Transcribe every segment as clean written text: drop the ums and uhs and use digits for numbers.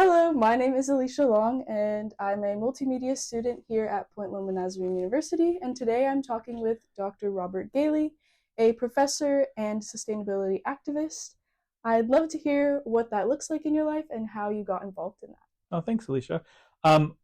Hello, my name is Alicia Long, and I'm a multimedia student here at Point Loma Nazarene University. And today I'm talking with Dr. Robert Gailey, a professor and sustainability activist. I'd love to hear what that looks like in your life and how you got involved in that. Oh, thanks, Alicia.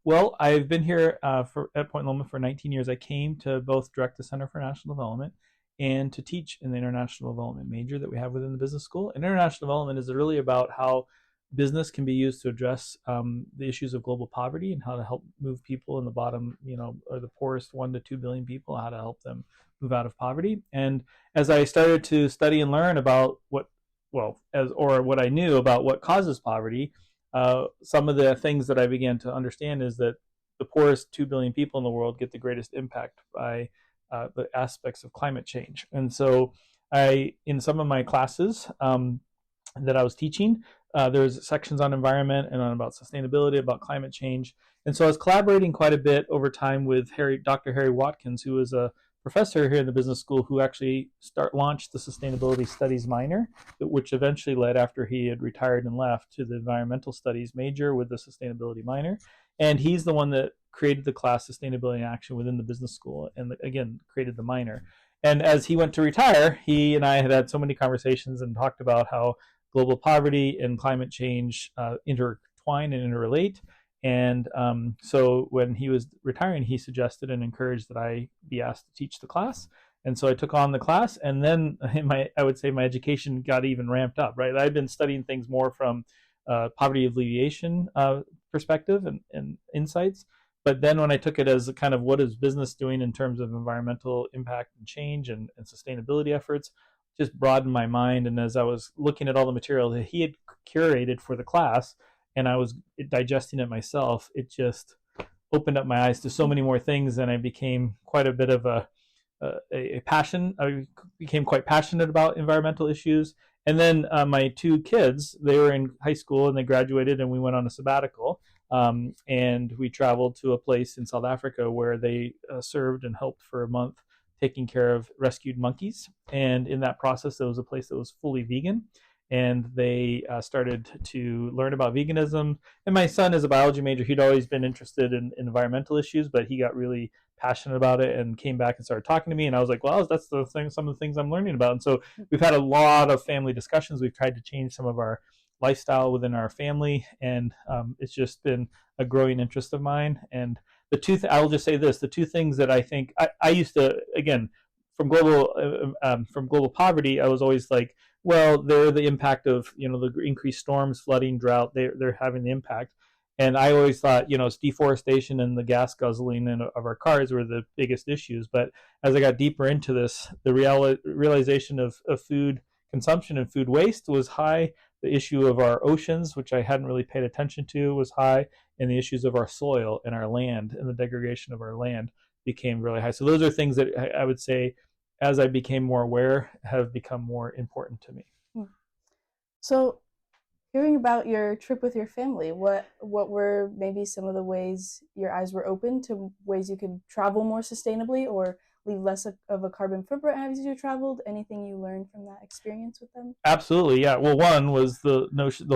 Well, I've been here at Point Loma for 19 years. I came to both direct the Center for National Development and to teach in the International Development major that we have within the business school. And international development is really about how business can be used to address the issues of global poverty and how to help move people in the bottom, or the poorest 1 to 2 billion people, how to help them move out of poverty. And as I started to study and learn about what I knew about what causes poverty, some of the things that I began to understand is that the poorest 2 billion people in the world get the greatest impact by the aspects of climate change. And so in some of my classes that I was teaching, there's sections on environment and on about sustainability, about climate change. And so I was collaborating quite a bit over time with Dr. Harry Watkins, who is a professor here in the business school who actually launched the sustainability studies minor, which eventually led, after he had retired and left, to the environmental studies major with the sustainability minor. And he's the one that created the class Sustainability in Action within the business school, and again created the minor. And as he went to retire, he and I had so many conversations and talked about how global poverty and climate change intertwine and interrelate. And so when he was retiring, he suggested and encouraged that I be asked to teach the class. And so I took on the class, and then I would say my education got even ramped up, right? I'd been studying things more from poverty alleviation perspective and insights. But then when I took it as a kind of what is business doing in terms of environmental impact and change and sustainability efforts, just broadened my mind. And as I was looking at all the material that he had curated for the class, and I was digesting it myself, it just opened up my eyes to so many more things, and I became quite a bit of a passion. I became quite passionate about environmental issues. And then my two kids, they were in high school and they graduated, and we went on a sabbatical. And we traveled to a place in South Africa where they served and helped for a month taking care of rescued monkeys. And in that process, there was a place that was fully vegan. And they started to learn about veganism. And my son is a biology major. He'd always been interested in environmental issues, but he got really passionate about it and came back and started talking to me. And I was like, well, that's the thing, some of the things I'm learning about. And so we've had a lot of family discussions. We've tried to change some of our lifestyle within our family. And it's just been a growing interest of mine. And I will just say this, the two things that I think, I used to, again, from global poverty, I was always like, well, they're the impact of the increased storms, flooding, drought. They're having the impact, and I always thought it's deforestation and the gas guzzling of our cars were the biggest issues. But as I got deeper into this, the realization of food consumption and food waste was high. The issue of our oceans, which I hadn't really paid attention to, was high, and the issues of our soil and our land and the degradation of our land became really high. So those are things that I would say, as I became more aware, have become more important to me. So, hearing about your trip with your family, what were maybe some of the ways your eyes were open to ways you could travel more sustainably or leave less of a carbon footprint as you traveled? Anything you learned from that experience with them? Absolutely, yeah. Well, one was the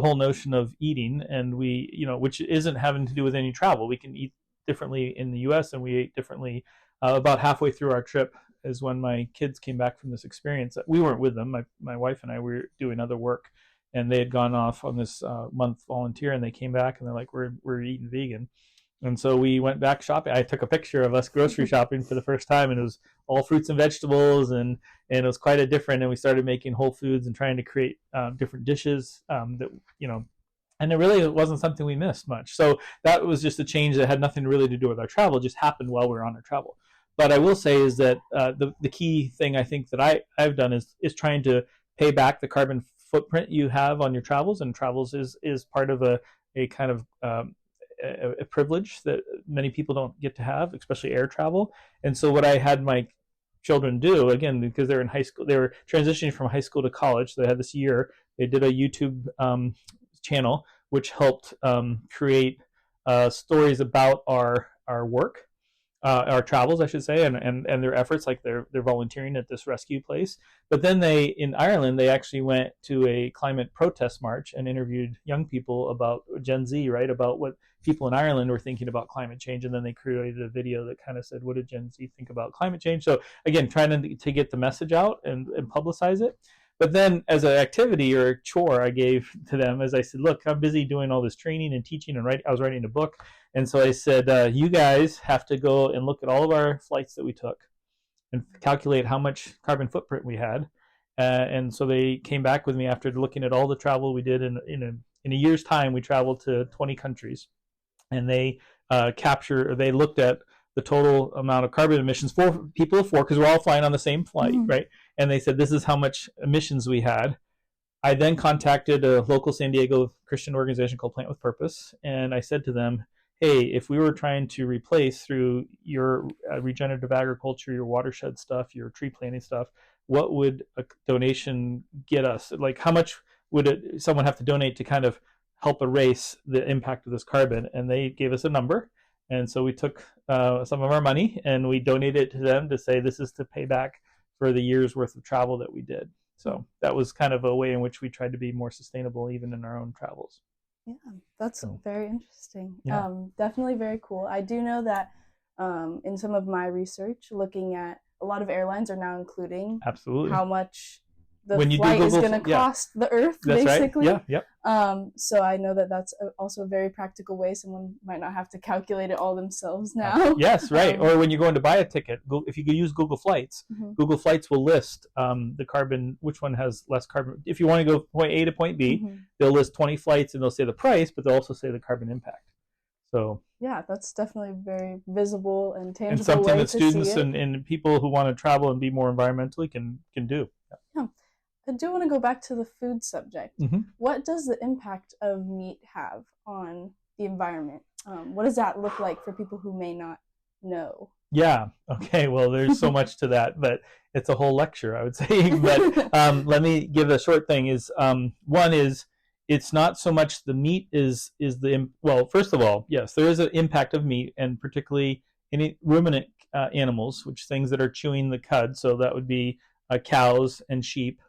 whole notion of eating, and which isn't having to do with any travel. We can eat differently in the U.S. and we ate differently. About halfway through our trip is when my kids came back from this experience. We weren't with them. My wife and I were doing other work, and they had gone off on this month volunteer, and they came back and they're like, we're eating vegan. And so we went back shopping. I took a picture of us grocery shopping for the first time, and it was all fruits and vegetables, and it was quite a different. And we started making whole foods and trying to create different dishes and it really wasn't something we missed much. So that was just a change that had nothing really to do with our travel. It just happened while we were on our travel. But I will say is that the key thing I think that I've done is trying to pay back the carbon footprint you have on your travels, and travels is part of a kind of a privilege that many people don't get to have, especially air travel. And so what I had my children do, again, because they're in high school, they were transitioning from high school to college. So they had this year, they did a YouTube channel, which helped create stories about our work. our travels, I should say, and their efforts, like they're volunteering at this rescue place. But then in Ireland, they actually went to a climate protest march and interviewed young people about Gen Z, right, about what people in Ireland were thinking about climate change, and then they created a video that kind of said, what did Gen Z think about climate change? So again, trying to get the message out and publicize it. But then as an activity or a chore I gave to them, as I said, look, I'm busy doing all this training and teaching and I was writing a book. And so I said, you guys have to go and look at all of our flights that we took and calculate how much carbon footprint we had. And so they came back with me after looking at all the travel we did. In a year's time, we traveled to 20 countries. And they they looked at the total amount of carbon emissions for people of four, because we're all flying on the same flight, right? And they said, this is how much emissions we had. I then contacted a local San Diego Christian organization called Plant with Purpose. And I said to them, hey, if we were trying to replace through your regenerative agriculture, your watershed stuff, your tree planting stuff, what would a donation get us? Like, how much would someone have to donate to kind of help erase the impact of this carbon? And they gave us a number. And so we took some of our money and we donated it to them to say, this is to pay back for the year's worth of travel that we did. So that was kind of a way in which we tried to be more sustainable even in our own travels. Yeah, that's very interesting. Yeah. Definitely very cool. I do know that in some of my research, looking at a lot of airlines are now including how much the flight is going to cost the Earth, that's basically. Right. Yeah, yep. So I know that that's also a very practical way. Someone might not have to calculate it all themselves now. Yes, right. Or when you're going to buy a ticket, if you use Google Flights, Google Flights will list the carbon, which one has less carbon. If you want to go point A to point B, they'll list 20 flights and they'll say the price, but they'll also say the carbon impact. So yeah, that's definitely very visible and tangible. And something that students and people who want to travel and be more environmentally can do. Yeah. I do want to go back to the food subject. What does the impact of meat have on the environment? What does that look like for people who may not know? Yeah. Okay. Well, there's so much to that, but it's a whole lecture, I would say. But let me give a short thing. One is it's not so much the meat well, first of all, yes, there is an impact of meat, and particularly any ruminant animals, which things that are chewing the cud. So that would be cows and sheep.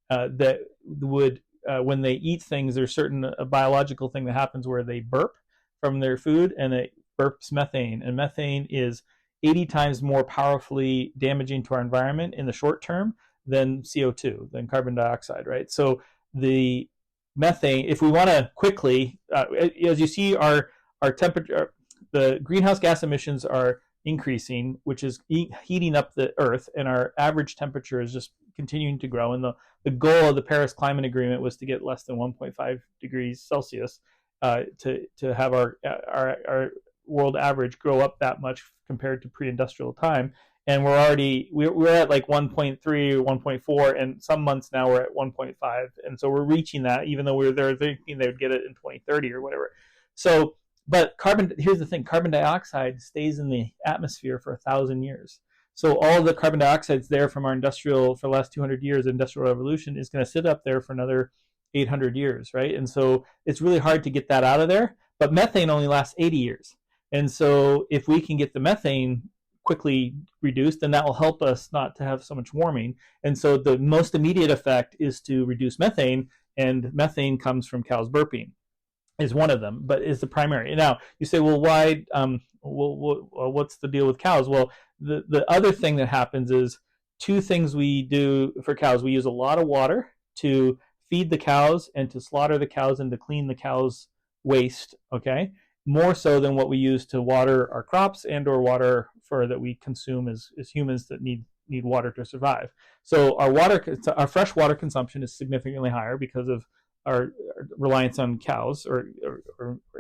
That would, when they eat things, there's a biological thing that happens where they burp from their food, and it burps methane. And methane is 80 times more powerfully damaging to our environment in the short term than CO2, than carbon dioxide, right? So the methane, if we want to quickly, as you see, our temperature, the greenhouse gas emissions are increasing, which is heating up the Earth, and our average temperature is just continuing to grow. And the goal of the Paris Climate Agreement was to get less than 1.5 degrees Celsius to have our world average grow up that much compared to pre-industrial time. And we're at like 1.3 or 1.4, and some months now we're at 1.5. And so we're reaching that, even though they're thinking they would get it in 2030 or whatever. So, but here's the thing, carbon dioxide stays in the atmosphere for 1,000 years. So all the carbon dioxide's there from for the last 200 years, industrial revolution, is going to sit up there for another 800 years, right? And so it's really hard to get that out of there. But methane only lasts 80 years. And so if we can get the methane quickly reduced, then that will help us not to have so much warming. And so the most immediate effect is to reduce methane, and methane comes from cows burping, is one of them, but is the primary. Now you say, well, why? What's the deal with cows? Well, the other thing that happens is two things we do for cows. We use a lot of water to feed the cows and to slaughter the cows and to clean the cows' waste. Okay, more so than what we use to water our crops and or water that we consume as humans that need water to survive. So our fresh water consumption is significantly higher because of our reliance on cows or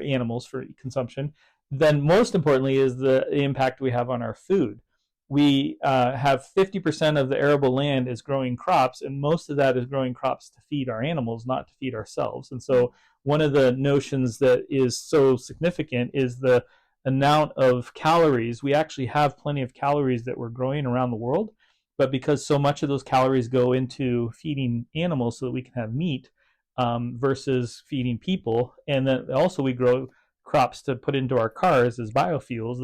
animals for consumption. Then most importantly is the impact we have on our food. We have 50% of the arable land is growing crops, and most of that is growing crops to feed our animals, not to feed ourselves. And so one of the notions that is so significant is the amount of calories. We actually have plenty of calories that we're growing around the world, but because so much of those calories go into feeding animals so that we can have meat versus feeding people, and then also we grow crops to put into our cars as biofuels,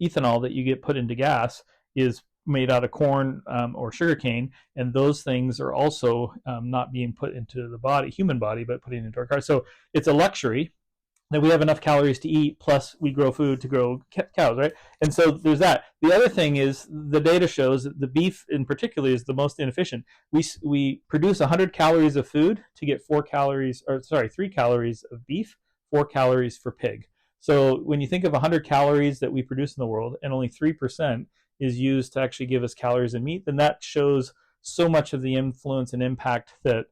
ethanol that you get put into gas is made out of corn or sugarcane, and those things are also not being put into the human body, but putting into our cars. So it's a luxury that we have enough calories to eat, plus we grow food to grow cows, right? And so there's that. The other thing is the data shows that the beef in particular is the most inefficient. We produce 100 calories of food to get 3 calories of beef, 4 calories for pig. So when you think of 100 calories that we produce in the world and only 3% is used to actually give us calories in meat, then that shows so much of the influence and impact that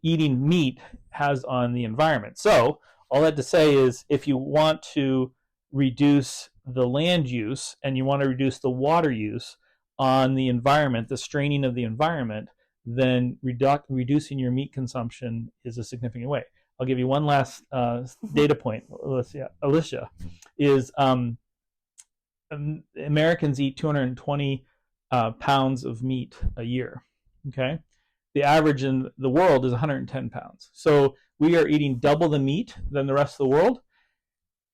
eating meat has on the environment. So all that to say is, if you want to reduce the land use and you want to reduce the water use on the environment, the straining of the environment, then reducing your meat consumption is a significant way. I'll give you one last data point, Alicia, is Americans eat 220 pounds of meat a year, okay? The average in the world is 110 pounds. So we are eating double the meat than the rest of the world.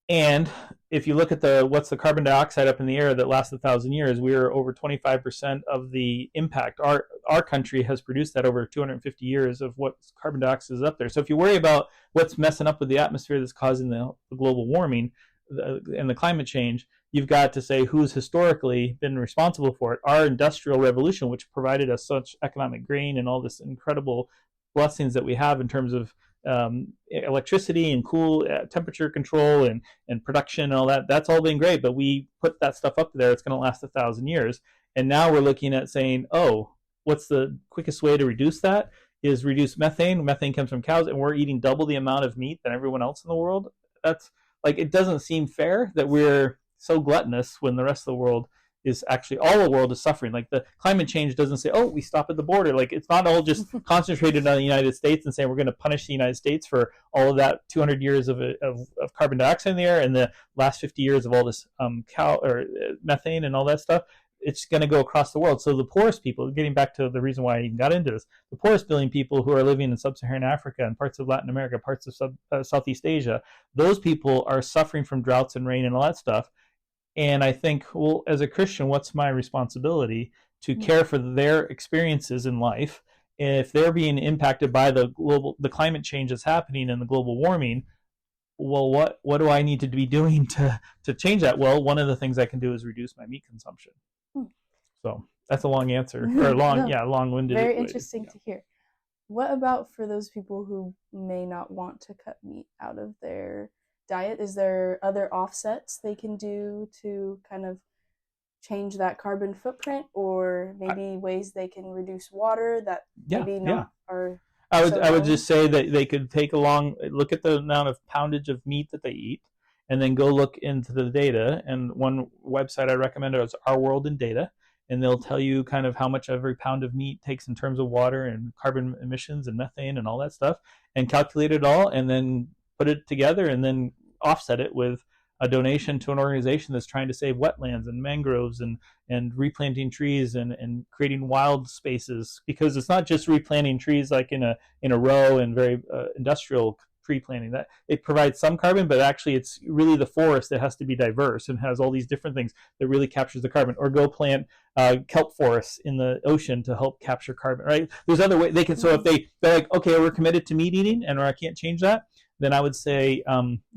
And if you look at what's the carbon dioxide up in the air that lasts 1,000 years, we are over 25% of the impact. Our country has produced that over 250 years of what carbon dioxide is up there. So if you worry about what's messing up with the atmosphere that's causing the global warming and the climate change, you've got to say who's historically been responsible for it. Our industrial revolution, which provided us such economic gain and all this incredible blessings that we have in terms of electricity and cool temperature control and production and all that, that's all been great, but we put that stuff up there. It's going to last 1,000 years. And now we're looking at saying, oh, what's the quickest way to reduce that is reduce methane. Methane comes from cows, and we're eating double the amount of meat than everyone else in the world. That's like, it doesn't seem fair that we're so gluttonous when the rest of the world is actually, all the world is suffering. Like, the climate change doesn't say, oh, we stop at the border. Like, it's not all just concentrated on the United States and saying we're going to punish the United States for all of that 200 years of carbon dioxide in the air and the last 50 years of all this methane and all that stuff. It's going to go across the world. So the poorest people, getting back to the reason why I even got into this, the poorest billion people who are living in sub-Saharan Africa and parts of Latin America, parts of Southeast Asia, those people are suffering from droughts and rain and all that stuff. And I think, well, as a Christian, what's my responsibility to care for their experiences in life? And if they're being impacted by the climate change that's happening and the global warming, well, what do I need to be doing to change that? Well, one of the things I can do is reduce my meat consumption. So that's a long answer, or long-winded. Very interesting to hear. What about for those people who may not want to cut meat out of their diet? Is there other offsets they can do to kind of change that carbon footprint, or maybe ways they can reduce water that are? I would just say that they could take a look at the amount of poundage of meat that they eat, and then go look into the data. And one website I recommend is Our World in Data, and they'll tell you kind of how much every pound of meat takes in terms of water and carbon emissions and methane and all that stuff, and calculate it all, and then put it together, and then offset it with a donation to an organization that's trying to save wetlands and mangroves and replanting trees and creating wild spaces, because it's not just replanting trees like in a row and very industrial tree planting. That it provides some carbon, but actually it's really the forest that has to be diverse and has all these different things that really captures the carbon. Or go plant kelp forests in the ocean to help capture carbon, right? There's other ways they can. So if they're like, okay, we're committed to meat eating and I can't change that, then I would say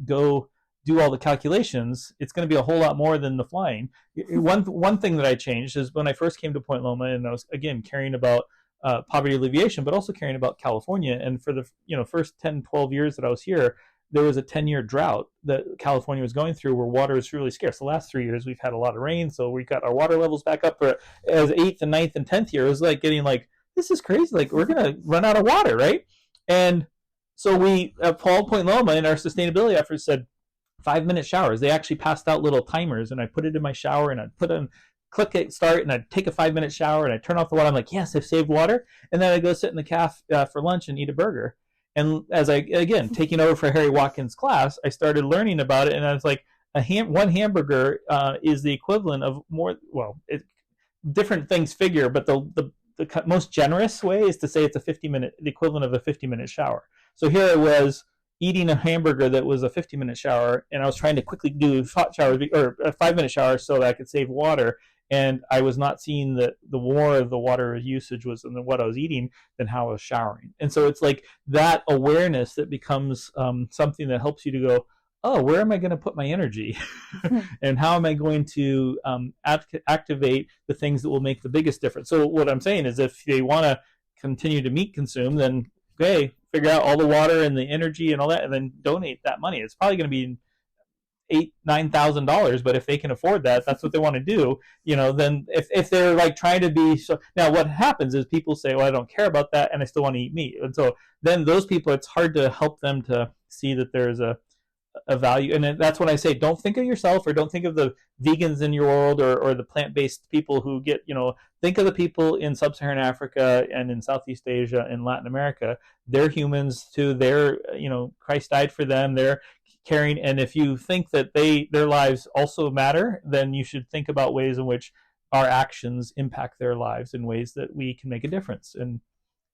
go do all the calculations. It's going to be a whole lot more than the flying. One thing that I changed is when I first came to Point Loma, and I was, again, caring about poverty alleviation, but also caring about California. And for the first 10, 12 years that I was here, there was a 10-year drought that California was going through where water is really scarce. The last 3 years, we've had a lot of rain, so we got our water levels back up. But as 8th and 9th and 10th year, it was like getting like, this is crazy. Like, we're going to run out of water, right? And so we, at Point Loma, in our sustainability efforts, said 5-minute showers. They actually passed out little timers, and I put it in my shower, and I'd click it, start, and I'd take a 5-minute shower, and I'd turn off the water. I'm like, yes, I've saved water. And then I'd go sit in the cafe for lunch and eat a burger. And as I, again, taking over for Harry Watkins' class, I started learning about it, and I was like, one hamburger is the equivalent of different things figure, but the most generous way is to say it's the equivalent of a 50-minute shower. So here I was eating a hamburger that was a 50-minute shower, and I was trying to quickly do hot showers or a 5-minute shower so that I could save water, and I was not seeing that the more of the water usage was in what I was eating than how I was showering. And so it's like that awareness that becomes something that helps you to go, oh, where am I going to put my energy? And how am I going to activate the things that will make the biggest difference? So what I'm saying is if they want to continue to meat consume, then okay, figure out all the water and the energy and all that, and then donate that money. It's probably going to be $8,000-9,000, but if they can afford that, that's what they want to do. Then if they're like trying to be so. Now what happens is people say, well, I don't care about that, and I still want to eat meat, and so then those people, it's hard to help them to see that there's a value. And that's when I say, don't think of yourself, or don't think of the vegans in your world, or the plant-based people who get, think of the people in sub-Saharan Africa and in Southeast Asia and Latin America. They're humans too. They're, Christ died for them. They're caring. And if you think that their lives also matter, then you should think about ways in which our actions impact their lives in ways that we can make a difference. And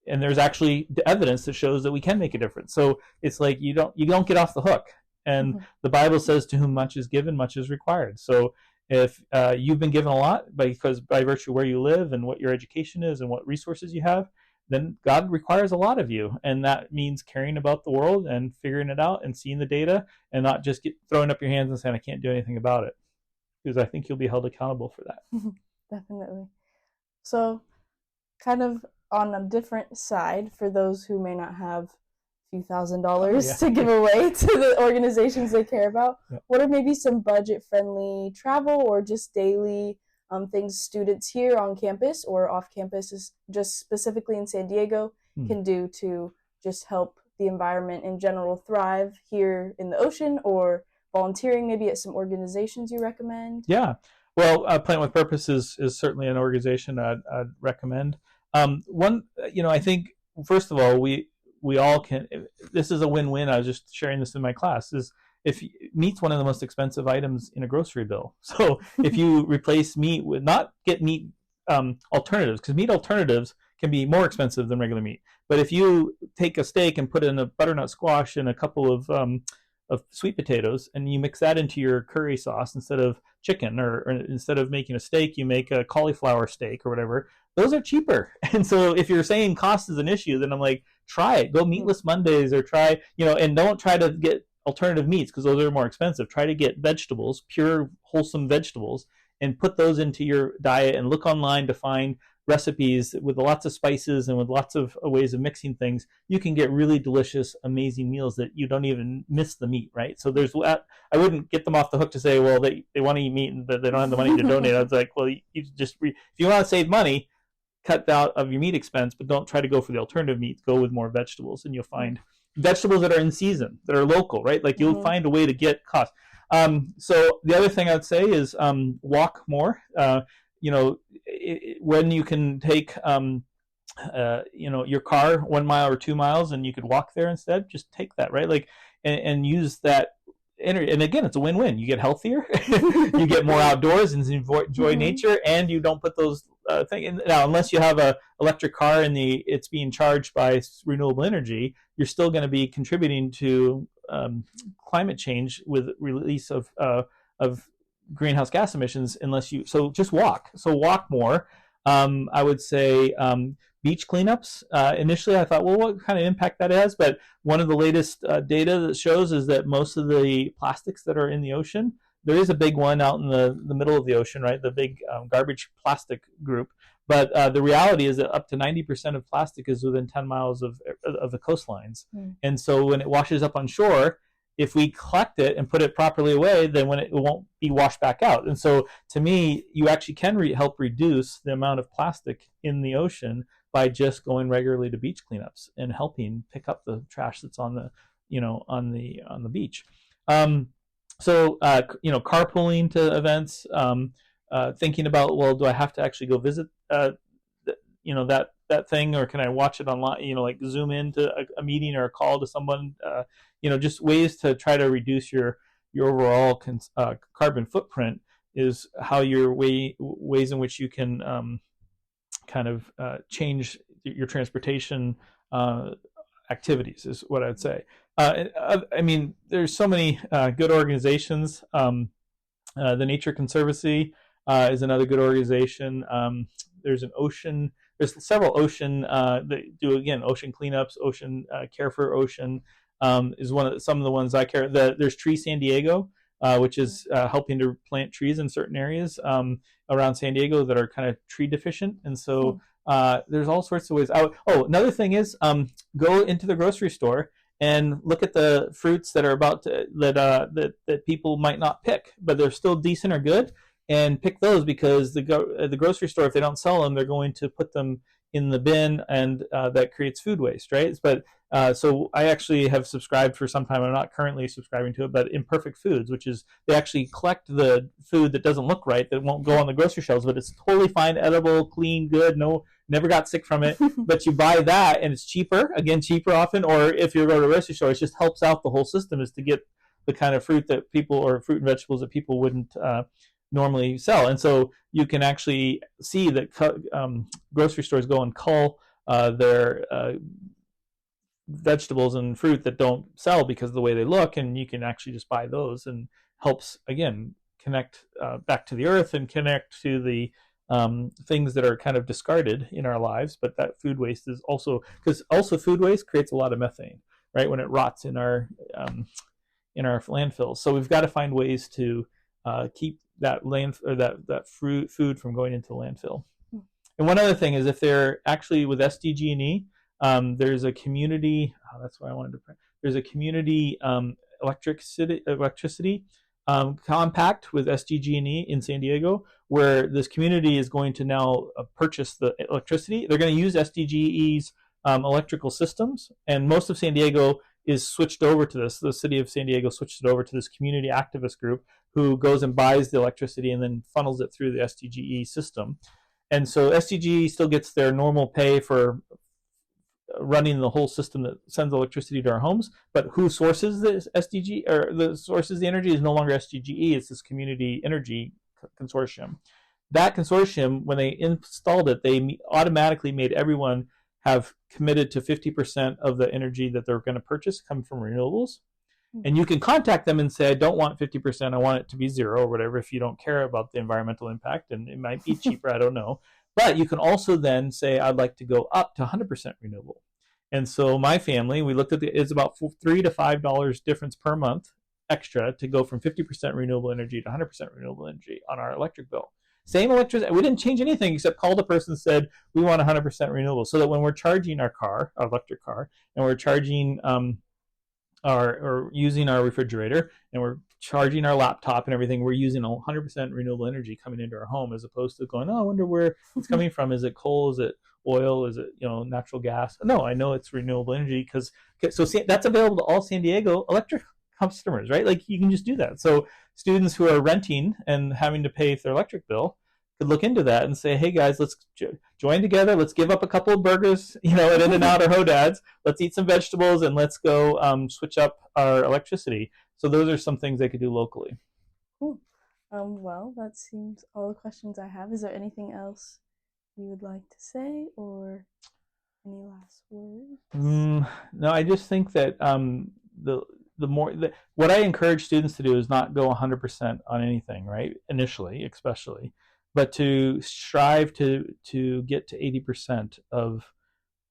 there's actually evidence that shows that we can make a difference. So it's like you don't get off the hook. And the Bible says, to whom much is given, much is required. So if you've been given a lot because by virtue of where you live and what your education is and what resources you have, then God requires a lot of you. And that means caring about the world and figuring it out and seeing the data, and not just throwing up your hands and saying, I can't do anything about it. Because I think you'll be held accountable for that. Definitely. So kind of on a different side, for those who may not have few $1,000s to give away to the organizations they care about, what are maybe some budget-friendly travel or just daily things students here on campus or off campus, just specifically in San Diego, can do to just help the environment in general thrive here in the ocean, or volunteering maybe at some organizations you recommend? Yeah. Well, Plant with Purpose is certainly an organization I'd recommend. I think, first of all, we all can. This is a win-win. I was just sharing this in my class. Is if meat's one of the most expensive items in a grocery bill. So if you replace meat with, not get meat alternatives, because meat alternatives can be more expensive than regular meat. But if you take a steak and put in a butternut squash and a couple of sweet potatoes, and you mix that into your curry sauce instead of chicken, or instead of making a steak, you make a cauliflower steak or whatever, those are cheaper. And so if you're saying cost is an issue, then I'm like, try it. Go Meatless Mondays, or try, and don't try to get alternative meats because those are more expensive. Try to get vegetables, pure, wholesome vegetables, and put those into your diet, and look online to find recipes with lots of spices and with lots of ways of mixing things. You can get really delicious, amazing meals that you don't even miss the meat, right? So I wouldn't get them off the hook to say, well, they want to eat meat, but they don't have the money to donate. I was like, well, you just, if you want to save money, cut out of your meat expense, but don't try to go for the alternative meats. Go with more vegetables, and you'll find vegetables that are in season, that are local, right? Like you'll find a way to get cost. So the other thing I'd say is walk more. When you can take your car 1 mile or 2 miles, and you could walk there instead, just take that, right? Like and use that energy. And again, it's a win-win. You get healthier, you get more outdoors and enjoy nature, and you don't put those things. Now, unless you have a electric car and it's being charged by renewable energy, you're still going to be contributing to climate change with release of greenhouse gas emissions. So just walk. So walk more. I would say beach cleanups. Initially, I thought, well, what kind of impact that has? But one of the latest data that shows is that most of the plastics that are in the ocean, there is a big one out in the middle of the ocean, right? The big garbage plastic group. But the reality is that up to 90% of plastic is within 10 miles of the coastlines. And so when it washes up on shore, if we collect it and put it properly away, then it won't be washed back out. And so to me, you actually can help reduce the amount of plastic in the ocean by just going regularly to beach cleanups and helping pick up the trash that's on the beach. So carpooling to events, thinking about, well, do I have to actually go visit that thing, or can I watch it online? Like zoom into a meeting or a call to someone. Just ways to try to reduce your overall carbon footprint is how ways in which you can kind of change your transportation activities is what I'd say. I mean, there's so many good organizations. The Nature Conservancy is another good organization. There's an ocean. There's several ocean that do again ocean cleanups. Ocean Care for Ocean is some of the ones I care. There's Tree San Diego, which is helping to plant trees in certain areas around San Diego that are kind of tree deficient, and so there's all sorts of ways. Another thing is go into the grocery store and look at the fruits that are that people might not pick, but they're still decent or good, and pick those, because the grocery store, if they don't sell them, they're going to put them in the bin, and that creates food waste, right? But so I actually have subscribed for some time. I'm not currently subscribing to it, but Imperfect Foods, which is they actually collect the food that doesn't look right, that won't go on the grocery shelves, but it's totally fine, edible, clean, good, never got sick from it. But you buy that, and it's cheaper often. Or if you go to a grocery store, it just helps out the whole system, is to get the kind of fruit that people, or fruit and vegetables that people wouldn't normally sell. And so you can actually see that grocery stores go and cull their vegetables and fruit that don't sell because of the way they look, and you can actually just buy those, and helps again connect back to the earth and connect to the things that are kind of discarded in our lives. But that food waste is also, because also food waste creates a lot of methane, right, when it rots in our landfills. So we've got to find ways to keep that food from going into the landfill. And one other thing is, if they're actually with SDG&E, there's a community. That's why I wanted to. There's a community electricity compact with SDG&E in San Diego, where this community is going to now purchase the electricity. They're going to use SDG&E's electrical systems, and most of San Diego is switched over to this. The city of San Diego switched it over to this community activist group who goes and buys the electricity and then funnels it through the SDG&E system. And so SDG still gets their normal pay for running the whole system that sends electricity to our homes, but who sources the SDG, or the sources the energy, is no longer SDG&E. It's this community energy consortium. That consortium, when they installed it, they automatically made everyone have committed to 50% of the energy that they're going to purchase come from renewables. And you can contact them and say, I don't want 50%, I want it to be zero, or whatever, if you don't care about the environmental impact, and it might be cheaper, I don't know. But you can also then say, I'd like to go up to 100% renewable. And so my family, we looked at it's about $3 to $5 difference per month extra to go from 50% renewable energy to 100% renewable energy on our electric bill. Same electricity, we didn't change anything except call the person and said, we want 100% renewable, so that when we're charging our electric car, and we're charging or using our refrigerator, and we're charging our laptop and everything, we're using 100% renewable energy coming into our home, as opposed to going, I wonder where it's coming from. Is it coal? Is it oil? Is it natural gas? No, I know it's renewable energy, because that's available to all San Diego electric customers, right? Like, you can just do that. So students who are renting and having to pay for their electric bill could look into that and say, hey guys, let's join together. Let's give up a couple of burgers, at In-N-Out or Hodad's. Let's eat some vegetables, and let's go switch up our electricity. So those are some things they could do locally. Cool. Well, that seems all the questions I have. Is there anything else you would like to say, or any last words? No, I just think that what I encourage students to do is not go 100% on anything, right? Initially, especially, but to strive to get to 80% of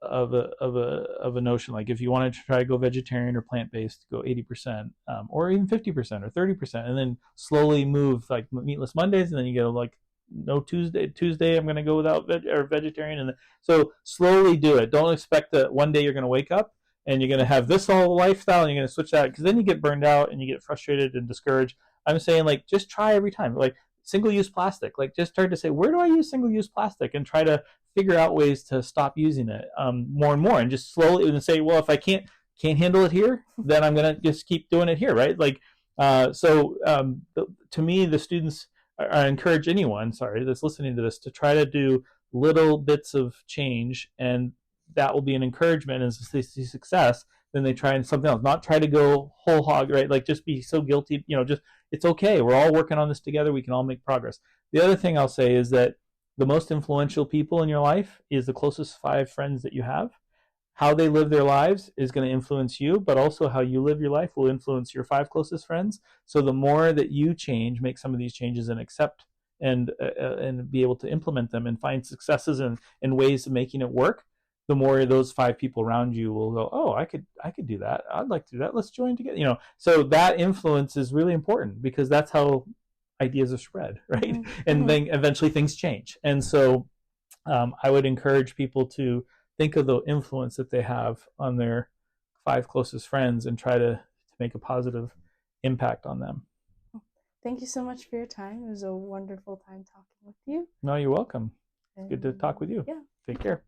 a notion. Like, if you wanted to try to go vegetarian or plant-based, go 80%, or even 50% or 30%, and then slowly move, like meatless Mondays, and then you go like no Tuesday I'm going to go without vegetarian, and so slowly do it. Don't expect that one day you're going to wake up and you're going to have this whole lifestyle and you're going to switch that, because then you get burned out and you get frustrated and discouraged. I'm saying, like, just try every time. Like, single-use plastic, like, just start to say, where do I use single-use plastic, and try to figure out ways to stop using it more and more, and just slowly, and say, well, if I can't handle it here, then I'm going to just keep doing it here, right? Like, to me, the students, I encourage anyone, that's listening to this, to try to do little bits of change, and that will be an encouragement. And as they see success, then they try something else. Not try to go whole hog, right? Like, just be so guilty, just, it's okay. We're all working on this together. We can all make progress. The other thing I'll say is that the most influential people in your life is the closest 5 friends that you have. how they live their lives is going to influence you, but also how you live your life will influence your 5 closest friends. So the more that you change, make some of these changes and accept and be able to implement them and find successes and ways of making it work, the more those 5 people around you will go, oh, I could do that. I'd like to do that. Let's join together. So that influence is really important because that's how ideas are spread, right? Mm-hmm. And then eventually things change. And so I would encourage people to think of the influence that they have on their 5 closest friends and try to make a positive impact on them. Thank you so much for your time. It was a wonderful time talking with you. No, you're welcome. It's good to talk with you. Yeah. Take care.